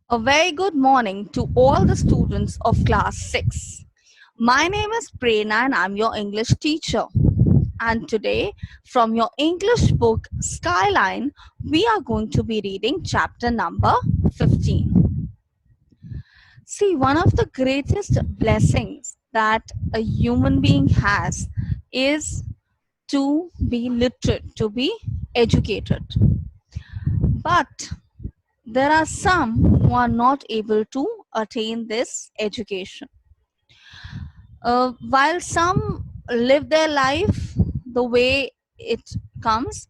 A very good morning to all the students of class 6. My name is Prerna and I'm your English teacher. And today, from your English book Skyline, we are going to be reading chapter number 15. See, one of the greatest blessings that a human being has is to be literate, to be educated. But there are some who are not able to attain this education. While some live their life the way it comes,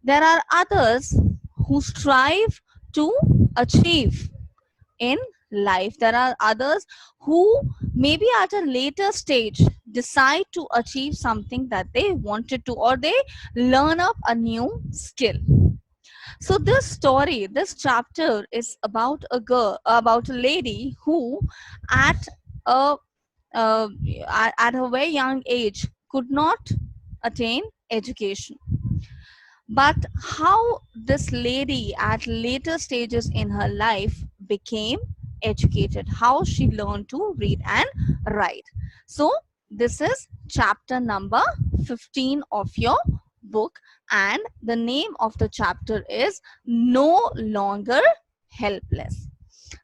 there are others who strive to achieve in life. There are others who maybe at a later stage decide to achieve something that they wanted to, or they learn up a new skill. So this story, this chapter is about a girl, about a lady who at a uh, at a very young age could not attain education. But how this lady at later stages in her life became educated, how she learned to read and write. So this is chapter number 15 of your book, and the name of the chapter is No Longer Helpless.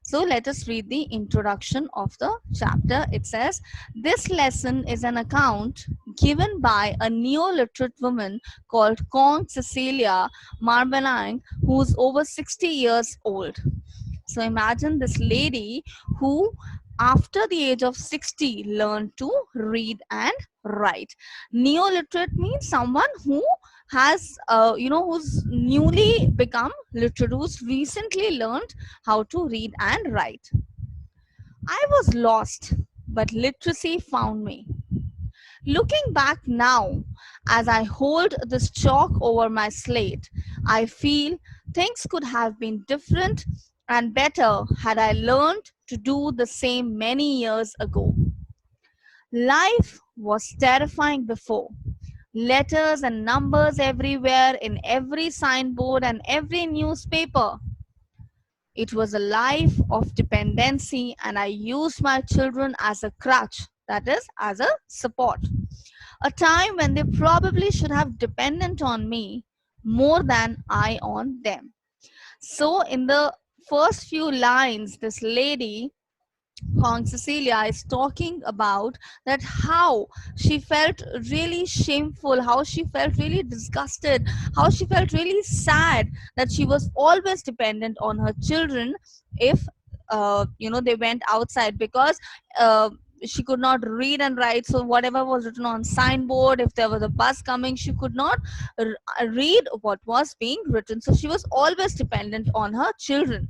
So let us read the introduction of the chapter. It says, this lesson is an account given by a neo-literate woman called Kong Cecilia Marbelang, who's over 60 years old. So imagine this lady who after the age of 60 learned to read and write. Neo-literate means someone who has who's newly become literate, who's recently learned how to read and write. I was lost, but literacy found me. Looking back now, as I hold this chalk over my slate, I feel things could have been different and better had I learned to do the same many years ago. Life was terrifying before. Letters and numbers everywhere, in every signboard and every newspaper. It was a life of dependency, and I used my children as a crutch, that is, as a support. A time when they probably should have dependent on me more than I on them. So, in the first few lines, this lady Kong Cecilia is talking about that how she felt really shameful, how she felt really disgusted, how she felt really sad that she was always dependent on her children if they went outside, because she could not read and write. So whatever was written on signboard, if there was a bus coming, she could not read what was being written. So she was always dependent on her children.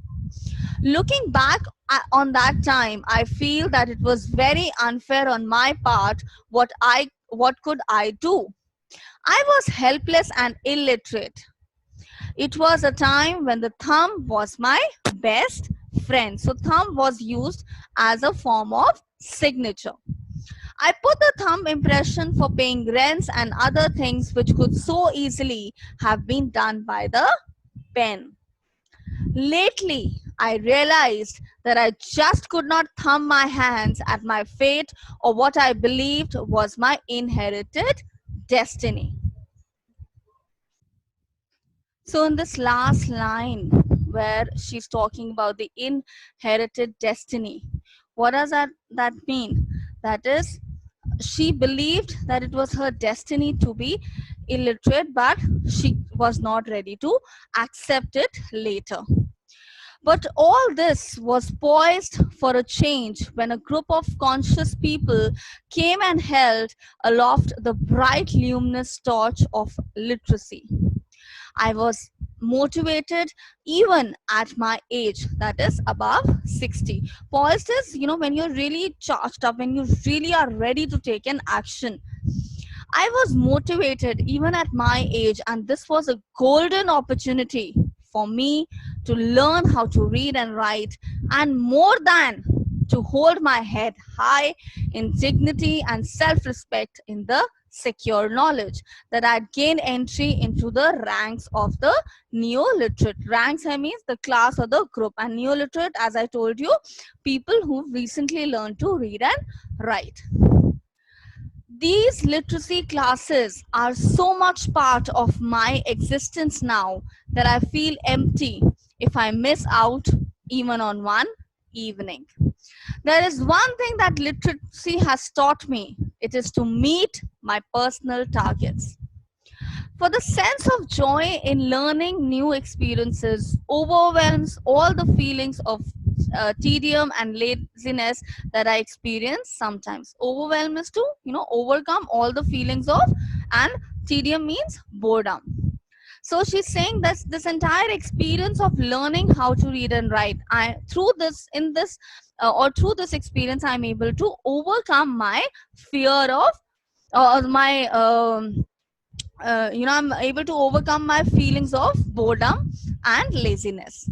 Looking back on that time, I feel that it was very unfair on my part. What could I do? I was helpless and illiterate. It was a time when the thumb was my best friend. So thumb was used as a form of signature. I put the thumb impression for paying rents and other things which could so easily have been done by the pen. Lately, I realized that I just could not thumb my hands at my fate or what I believed was my inherited destiny. So, in this last line, where she's talking about the inherited destiny, what does that mean? That is, she believed that it was her destiny to be illiterate, but she was not ready to accept it later. But all this was poised for a change when a group of conscious people came and held aloft the bright luminous torch of literacy. I was motivated even at my age, that is above 60. Poised is, when you're really charged up, when you really are ready to take an action. I was motivated even at my age, and this was a golden opportunity for me to learn how to read and write, and more than to hold my head high in dignity and self-respect in the secure knowledge, that I'd gain entry into the ranks of the neo-literate. Ranks, I mean the class or the group, and neo-literate, as I told you, people who've recently learned to read and write. These literacy classes are so much part of my existence now that I feel empty if I miss out even on one evening. There is one thing that literacy has taught me. It is to meet my personal targets. For the sense of joy in learning new experiences overwhelms all the feelings of tedium and laziness that I experience sometimes. Overwhelm is to, overcome all the feelings of, and tedium means boredom. So she's saying that this entire experience of learning how to read and write, through this experience, I'm able to overcome my fear of, or my I'm able to overcome my feelings of boredom and laziness.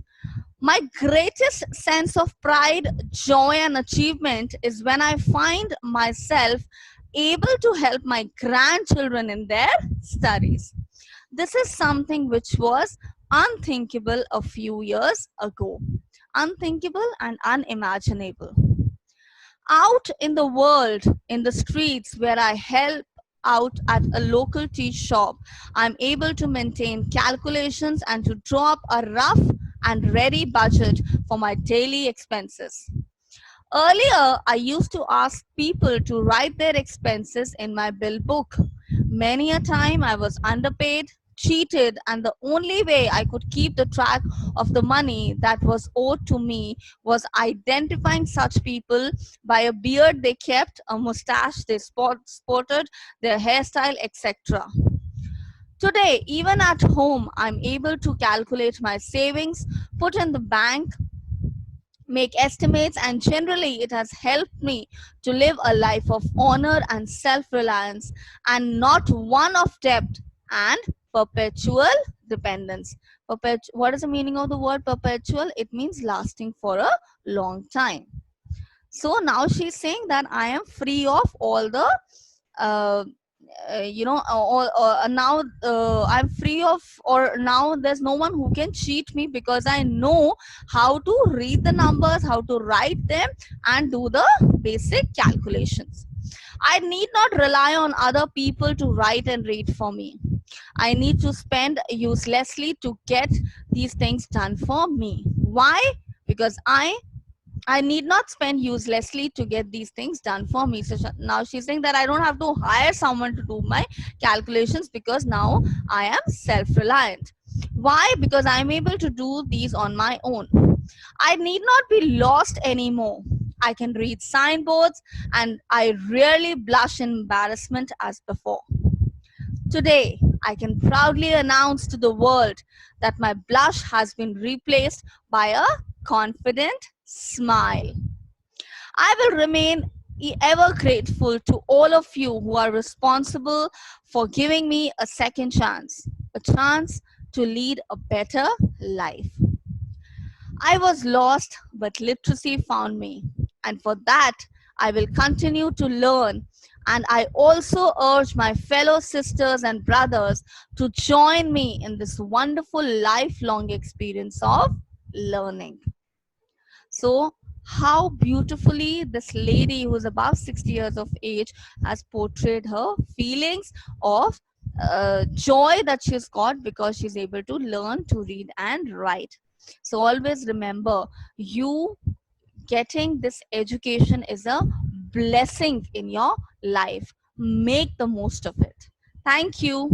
My greatest sense of pride, joy, and achievement is when I find myself able to help my grandchildren in their studies. This is something which was unthinkable a few years ago. Unthinkable and unimaginable. Out in the world, in the streets where I help out at a local tea shop, I'm able to maintain calculations and to draw up a rough and ready budget for my daily expenses. Earlier, I used to ask people to write their expenses in my bill book. Many a time I was underpaid, cheated, and the only way I could keep the track of the money that was owed to me was identifying such people by a beard they kept, a mustache they sported, their hairstyle, etc. Today, even at home, I'm able to calculate my savings, put in the bank, make estimates, and generally it has helped me to live a life of honor and self-reliance, and not one of debt and perpetual dependence. What is the meaning of the word perpetual? It means lasting for a long time. So now she's saying that I am free of all the now I'm free of, or now there's no one who can cheat me, because I know how to read the numbers, how to write them, and do the basic calculations. I need not rely on other people to write and read for me. I need to spend uselessly to get these things done for me. Why? Because I need not spend uselessly to get these things done for me. So now she's saying that I don't have to hire someone to do my calculations, because now I am self-reliant. Why? Because I'm able to do these on my own. I need not be lost anymore. I can read signboards and I rarely blush in embarrassment as before. Today, I can proudly announce to the world that my blush has been replaced by a confident smile. I will remain ever grateful to all of you who are responsible for giving me a second chance, a chance to lead a better life. I was lost, but literacy found me, and for that, I will continue to learn. And I also urge my fellow sisters and brothers to join me in this wonderful lifelong experience of learning. So, how beautifully this lady who is above 60 years of age has portrayed her feelings of joy that she's got because she's able to learn to read and write. So always remember, you getting this education is a blessing in your life. Make the most of it. Thank you.